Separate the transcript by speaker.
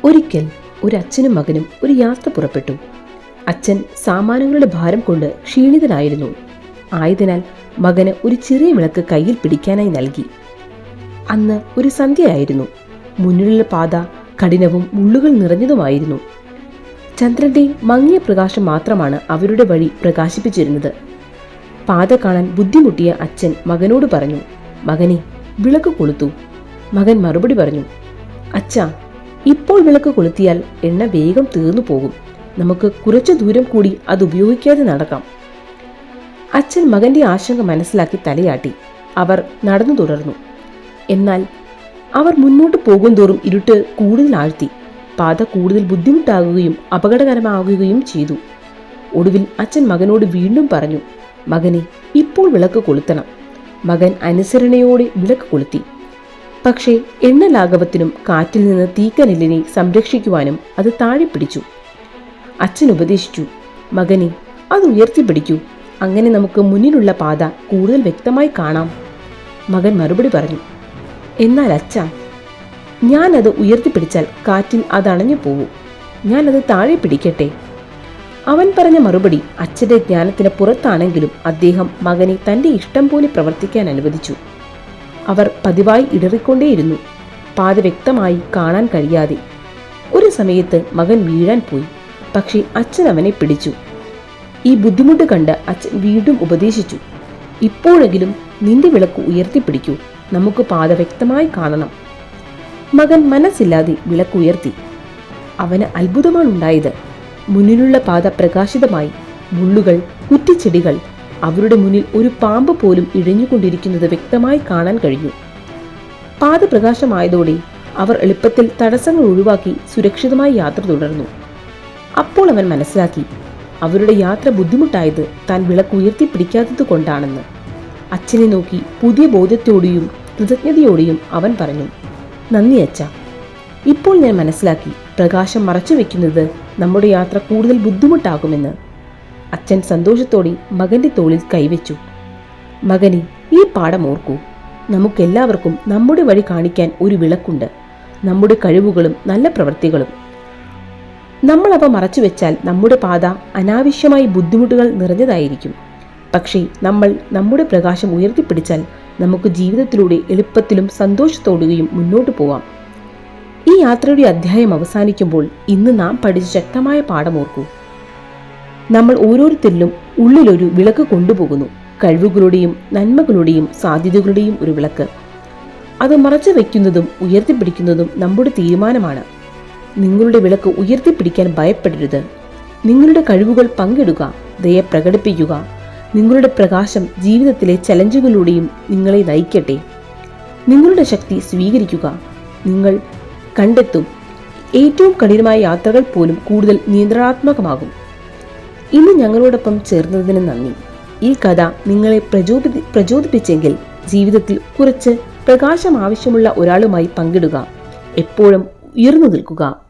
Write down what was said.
Speaker 1: ഒരിക്കൽ ഒരു അച്ഛനും മകനും ഒരു യാത്ര പുറപ്പെട്ടു. അച്ഛൻ സാമാനങ്ങളുടെ ഭാരം കൊണ്ട് ക്ഷീണിതനായിരുന്നു. ആയതിനാൽ മകന് ഒരു ചെറിയ വിളക്ക് കയ്യിൽ പിടിക്കാനായി നൽകി. അന്ന് ഒരു സന്ധ്യയായിരുന്നു. മുന്നിലുള്ള പാത കഠിനവും മുള്ളുകൾ നിറഞ്ഞതുമായിരുന്നു. ചന്ദ്രന്റെ മങ്ങിയ പ്രകാശം മാത്രമാണ് അവരുടെ വഴി പ്രകാശിപ്പിച്ചിരുന്നത്. പാത കാണാൻ ബുദ്ധിമുട്ടിയ അച്ഛൻ മകനോട് പറഞ്ഞു, "മകനെ, വിളക്ക് കൊളുത്തു." മകൻ മറുപടി പറഞ്ഞു, "അച്ഛാ, ഇപ്പോൾ വിളക്ക് കൊളുത്തിയാൽ എണ്ണ വേഗം തീർന്നു പോകും. നമുക്ക് കുറച്ചു ദൂരം കൂടി അത് ഉപയോഗിക്കാതെ നടക്കാം." അച്ഛൻ മകന്റെ ആശങ്ക മനസ്സിലാക്കി തലയാട്ടി. അവർ നടന്നു തുടർന്നു. എന്നാൽ അവർ മുന്നോട്ട് പോകുന്തോറും ഇരുട്ട് കൂടുതൽ ആഴ്ത്തി. പാത കൂടുതൽ ബുദ്ധിമുട്ടാകുകയും അപകടകരമാകുകയും ചെയ്തു. ഒടുവിൽ അച്ഛൻ മകനോട് വീണ്ടും പറഞ്ഞു, "മകനെ, ഇപ്പോൾ വിളക്ക് കൊളുത്തണം." മകൻ അനുസരണയോടെ വിളക്ക് കൊളുത്തി. പക്ഷേ എണ്ണ ലാഘവത്തിനും കാറ്റിൽ നിന്ന് തീക്കനലിനെ സംരക്ഷിക്കുവാനും അത് താഴെ പിടിച്ചു. അച്ഛൻ ഉപദേശിച്ചു, "മകനെ, അത് ഉയർത്തിപ്പിടിക്കൂ. അങ്ങനെ നമുക്ക് മുന്നിലുള്ള പാത കൂടുതൽ വ്യക്തമായി കാണാം." മകൻ മറുപടി പറഞ്ഞു, "എന്നാൽ അച്ഛാ, ഞാനത് ഉയർത്തിപ്പിടിച്ചാൽ കാറ്റിൽ അത് അണഞ്ഞു പോകൂ. ഞാനത് താഴെ പിടിക്കട്ടെ?" അവൻ പറഞ്ഞ മറുപടി അച്ഛൻ്റെ ജ്ഞാനത്തിന് പുറത്താണെങ്കിലും അദ്ദേഹം മകനെ തൻ്റെ ഇഷ്ടം പോലെ പ്രവർത്തിക്കാൻ അനുവദിച്ചു. അവർ പതിവായി ഇടറിക്കൊണ്ടേയിരുന്നു, പാത വ്യക്തമായി കാണാൻ കഴിയാതെ. ഒരു സമയത്ത് മകൻ വീഴാൻ പോയി. പക്ഷേ അച്ഛൻ അവനെ പിടിച്ചു. ഈ ബുദ്ധിമുട്ട് കണ്ട് അച്ഛൻ വീണ്ടും ഉപദേശിച്ചു, "ഇപ്പോഴെങ്കിലും നിന്റെ വിളക്ക് ഉയർത്തിപ്പിടിക്കൂ. നമുക്ക് പാത വ്യക്തമായി കാണണം." മകൻ മനസ്സില്ലാതെ വിളക്ക് ഉയർത്തി. അവന് അത്ഭുതമാണ് ഉണ്ടായത്. മുന്നിലുള്ള പാത പ്രകാശിതമായി. മുള്ളുകൾ, കുറ്റിച്ചെടികൾ, അവരുടെ മുന്നിൽ ഒരു പാമ്പ് പോലും ഇഴഞ്ഞുകൊണ്ടിരിക്കുന്നത് വ്യക്തമായി കാണാൻ കഴിഞ്ഞു. പാത പ്രകാശമായതോടെ അവർ എളുപ്പത്തിൽ തടസ്സങ്ങൾ ഒഴിവാക്കി സുരക്ഷിതമായി യാത്ര തുടർന്നു. അപ്പോൾ അവൻ മനസ്സിലാക്കി, അവരുടെ യാത്ര ബുദ്ധിമുട്ടായത് താൻ വിളക്ക് ഉയർത്തിപ്പിടിക്കാത്തത് കൊണ്ടാണെന്ന്. അച്ഛനെ നോക്കി പുതിയ ബോധ്യത്തോടെയും കൃതജ്ഞതയോടെയും അവൻ പറഞ്ഞു, "നന്ദി അച്ഛാ. ഇപ്പോൾ ഞാൻ മനസ്സിലാക്കി, പ്രകാശം മറച്ചു വെക്കുന്നത് നമ്മുടെ യാത്ര കൂടുതൽ ബുദ്ധിമുട്ടാകുമെന്ന്." അച്ഛൻ സന്തോഷത്തോടെ മകന്റെ തോളിൽ കൈവച്ചു. "മകനെ, ഈ പാഠം ഓർക്കൂ. നമുക്കെല്ലാവർക്കും നമ്മുടെ വഴി കാണിക്കാൻ ഒരു വിളക്കുണ്ട്. നമ്മുടെ കഴിവുകളും നല്ല പ്രവൃത്തികളും. നമ്മൾ അവ മറച്ചുവെച്ചാൽ നമ്മുടെ പാത അനാവശ്യമായി ബുദ്ധിമുട്ടുകൾ നിറഞ്ഞതായിരിക്കും. പക്ഷേ നമ്മൾ നമ്മുടെ പ്രകാശം ഉയർത്തിപ്പിടിച്ചാൽ നമുക്ക് ജീവിതത്തിലൂടെ എളുപ്പത്തിലും സന്തോഷത്തോടെയും മുന്നോട്ട് പോവാം." ഈ യാത്രയുടെ അധ്യായം അവസാനിക്കുമ്പോൾ ഇന്ന് നാം പഠിച്ച ശക്തമായ പാഠം ഓർക്കൂ. നമ്മൾ ഓരോരുത്തരിലും ഉള്ളിലൊരു വിളക്ക് കൊണ്ടുപോകുന്നു. കഴിവുകളുടെയും നന്മകളുടെയും സാധ്യതകളുടെയും ഒരു വിളക്ക്. അത് മറച്ചു വയ്ക്കുന്നതും ഉയർത്തിപ്പിടിക്കുന്നതും നമ്മുടെ തീരുമാനമാണ്. നിങ്ങളുടെ വിളക്ക് ഉയർത്തിപ്പിടിക്കാൻ ഭയപ്പെടരുത്. നിങ്ങളുടെ കഴിവുകൾ പങ്കിടുക, ദയ പ്രകടിപ്പിക്കുക. നിങ്ങളുടെ പ്രകാശം ജീവിതത്തിലെ ചലഞ്ചുകളിലൂടെയും നിങ്ങളെ നയിക്കട്ടെ. നിങ്ങളുടെ ശക്തി സ്വീകരിക്കുക. നിങ്ങൾ കണ്ടെത്തും, ഏറ്റവും കഠിനമായ യാത്രകൾ പോലും കൂടുതൽ നിയന്ത്രണാത്മകമാകും. ഇന്ന് ഞങ്ങളോടൊപ്പം ചേർന്നതിന് നന്ദി. ഈ കഥ നിങ്ങളെ പ്രചോദിപ്പിച്ചെങ്കിൽ ജീവിതത്തിൽ കുറച്ച് പ്രകാശം ആവശ്യമുള്ള ഒരാളുമായി പങ്കിടുക. എപ്പോഴും ഉയർന്നു നിൽക്കുക.